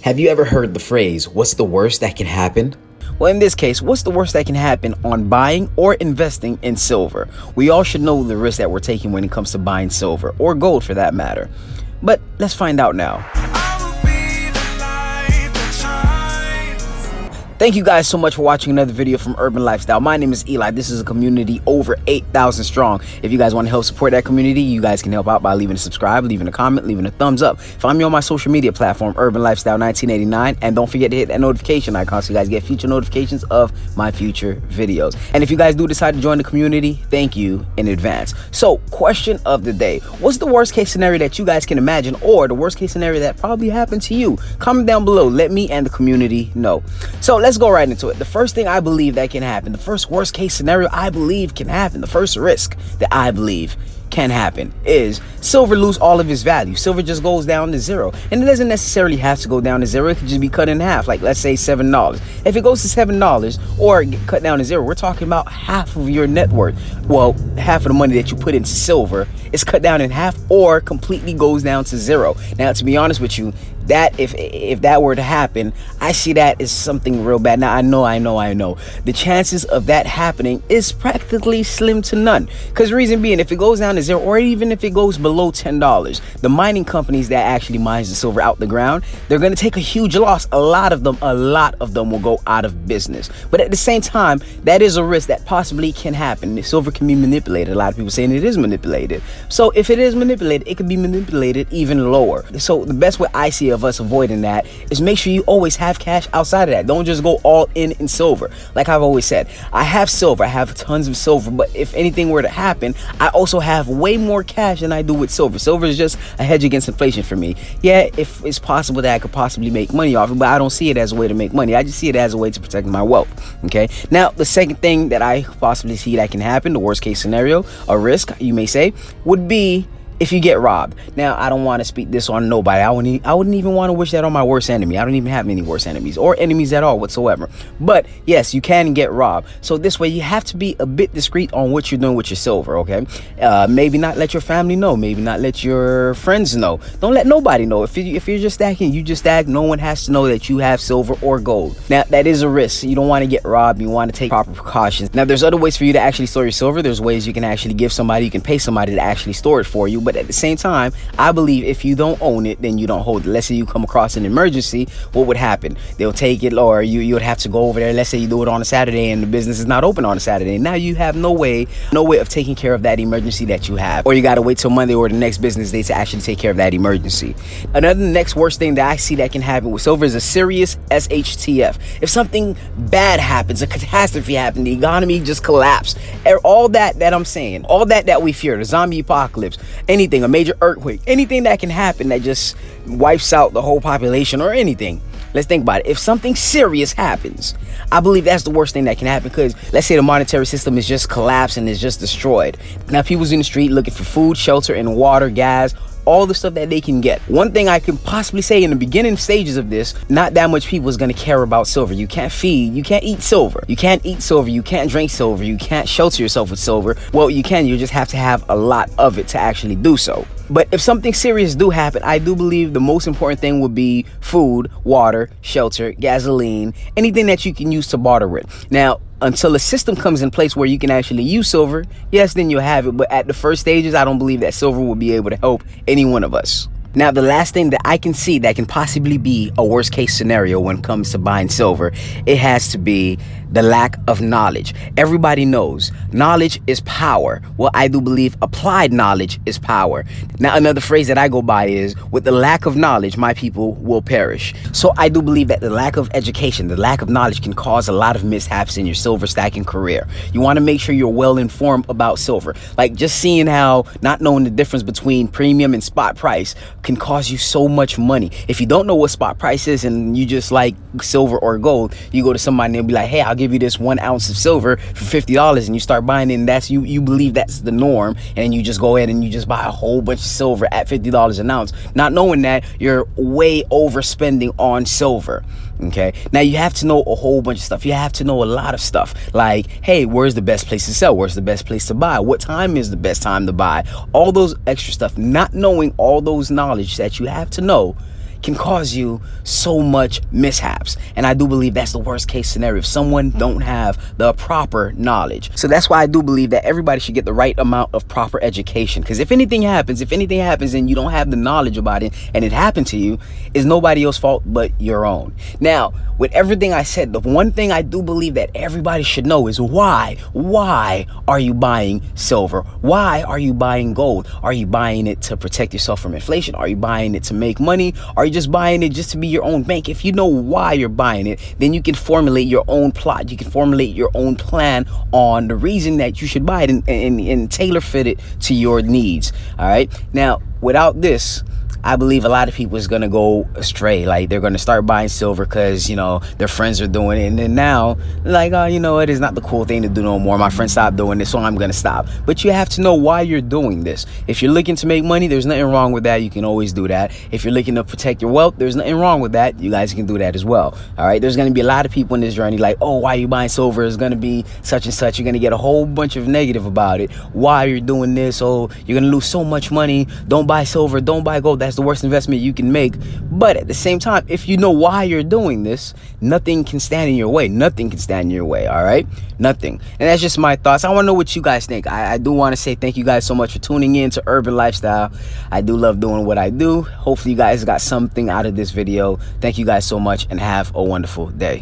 Have you ever heard the phrase, what's the worst that can happen? Well, in this case, what's the worst that can happen on buying or investing in silver? We all should know the risk that we're taking when it comes to buying silver, or gold for that matter. But let's find out now. Thank you guys so much for watching another video from Urban Lifestyle. My name is Eli. This is a community over 8,000 strong. If you guys want to help support that community, you guys can help out by leaving a subscribe, leaving a comment, leaving a thumbs up. Find me on my social media platform, Urban Lifestyle 1989. And don't forget to hit that notification icon so you guys get future notifications of my future videos. And if you guys do decide to join the community, thank you in advance. So, question of the day. What's the worst case scenario that you guys can imagine, or the worst case scenario that probably happened to you? Comment down below. Let me and the community know. So, let's go right into it. The first thing I believe that can happen, the first worst case scenario I believe can happen, the first risk that I believe can happen is silver lose all of its value. Silver just goes down to zero, and it doesn't necessarily have to go down to zero. It could just be cut in half, like let's say $7. If it goes to $7 or get cut down to zero, we're talking about half of your net worth. Well, half of the money that you put into silver is cut down in half or completely goes down to zero. Now, to be honest with you, that if that were to happen, I see that as something real bad. Now, I know the chances of that happening is practically slim to none, because reason being, if it goes down to zero, or even if it goes below $10, the mining companies that actually mines the silver out the ground, they're going to take a huge loss. A lot of them will go out of business. But at the same time, that is a risk that possibly can happen. The silver can be manipulated. A lot of people saying it is manipulated. So if it is manipulated, it can be manipulated even lower. So the best way I see of us avoiding that is make sure you always have cash outside of that. Don't just go all in silver. Like I've always said, I have silver, I have tons of silver, but if anything were to happen, I also have way more cash than I do with silver. Silver is just a hedge against inflation for me. Yeah, if it's possible that I could possibly make money off it, but I don't see it as a way to make money. I just see it as a way to protect my wealth. Okay, now the second thing that I possibly see that can happen, the worst case scenario, a risk you may say, would be if you get robbed. Now, I don't want to speak this on nobody. I wouldn't even want to wish that on my worst enemy. I don't even have many worst enemies or enemies at all whatsoever. But yes, you can get robbed. So this way, you have to be a bit discreet on what you're doing with your silver, okay? Maybe not let your family know. Maybe not let your friends know. Don't let nobody know. If you're just stacking, you just stack. No one has to know that you have silver or gold. Now, that is a risk. You don't want to get robbed. You want to take proper precautions. Now, there's other ways for you to actually store your silver. There's ways you can actually give somebody. You can pay somebody to actually store it for you. But at the same time, I believe if you don't own it, then you don't hold it. Let's say you come across an emergency, what would happen? They'll take it, or you would have to go over there. Let's say you do it on a Saturday and the business is not open on a Saturday. Now you have no way of taking care of that emergency that you have, or you got to wait till Monday or the next business day to actually take care of that emergency. Another next worst thing that I see that can happen with silver is a serious SHTF. If something bad happens, a catastrophe happens, the economy just collapsed, all that I'm saying, all that we fear, the zombie apocalypse, anything, a major earthquake, anything that can happen that just wipes out the whole population or anything. Let's think about it. If something serious happens, I believe that's the worst thing that can happen, because let's say the monetary system is just collapsed and is just destroyed. Now people's in the street looking for food, shelter, and water, gas, all the stuff that they can get. One thing I can possibly say in the beginning stages of this, not that much people is going to care about silver. You can't eat silver. You can't eat silver. You can't drink silver. You can't shelter yourself with silver. Well, you can. You just have to have a lot of it to actually do so. But if something serious do happen, I do believe the most important thing would be food, water, shelter, gasoline, anything that you can use to barter with. Now, until a system comes in place where you can actually use silver, yes, then you'll have it. But at the first stages, I don't believe that silver will be able to help any one of us. Now, the last thing that I can see that can possibly be a worst case scenario when it comes to buying silver, it has to be the lack of knowledge. Everybody knows knowledge is power. Well, I do believe applied knowledge is power. Now, another phrase that I go by is, with the lack of knowledge, my people will perish. So I do believe that the lack of education, the lack of knowledge can cause a lot of mishaps in your silver stacking career. You want to make sure you're well informed about silver. Like just seeing how not knowing the difference between premium and spot price can cost you so much money. If you don't know what spot price is and you just like silver or gold, you go to somebody and they'll be like, hey, I'll give you this 1 ounce of silver for $50, and you start buying it, and that's you believe that's the norm, and then you just go ahead and you just buy a whole bunch of silver at $50 an ounce, not knowing that you're way overspending on silver. Okay, now you have to know a whole bunch of stuff. You have to know a lot of stuff, like, hey, where's the best place to sell? Where's the best place to buy? What time is the best time to buy? All those extra stuff. Not knowing all those knowledge that you have to know can cause you so much mishaps. And I do believe that's the worst case scenario if someone don't have the proper knowledge. So that's why I do believe that everybody should get the right amount of proper education, because if anything happens and you don't have the knowledge about it and it happened to you, it's nobody else's fault but your own. Now, with everything I said, the one thing I do believe that everybody should know is why are you buying silver? Why are you buying gold? Are you buying it to protect yourself from inflation? Are you buying it to make money? Are you just buying it just to be your own bank? If you know why you're buying it, then you can formulate your own plot. You can formulate your own plan on the reason that you should buy it and tailor fit it to your needs. All right. Now, without this, I believe a lot of people is going to go astray. Like, they're going to start buying silver because, you know, their friends are doing it. And then now, like, oh, you know, it is not the cool thing to do no more. My friend stopped doing this, so I'm going to stop. But you have to know why you're doing this. If you're looking to make money, there's nothing wrong with that. You can always do that. If you're looking to protect your wealth, there's nothing wrong with that. You guys can do that as well. All right. There's going to be a lot of people in this journey like, oh, why are you buying silver? It's going to be such and such. You're going to get a whole bunch of negative about it. Why you're doing this? Oh, you're going to lose so much money. Don't buy silver. Don't buy gold. That's the worst investment you can make. But at the same time, if you know why you're doing this, nothing can stand in your way. Nothing can stand in your way. All right. Nothing. And that's just my thoughts. I want to know what you guys think. I do want to say thank you guys so much for tuning in to Urban Lifestyle. I do love doing what I do. Hopefully you guys got something out of this video. Thank you guys so much and have a wonderful day.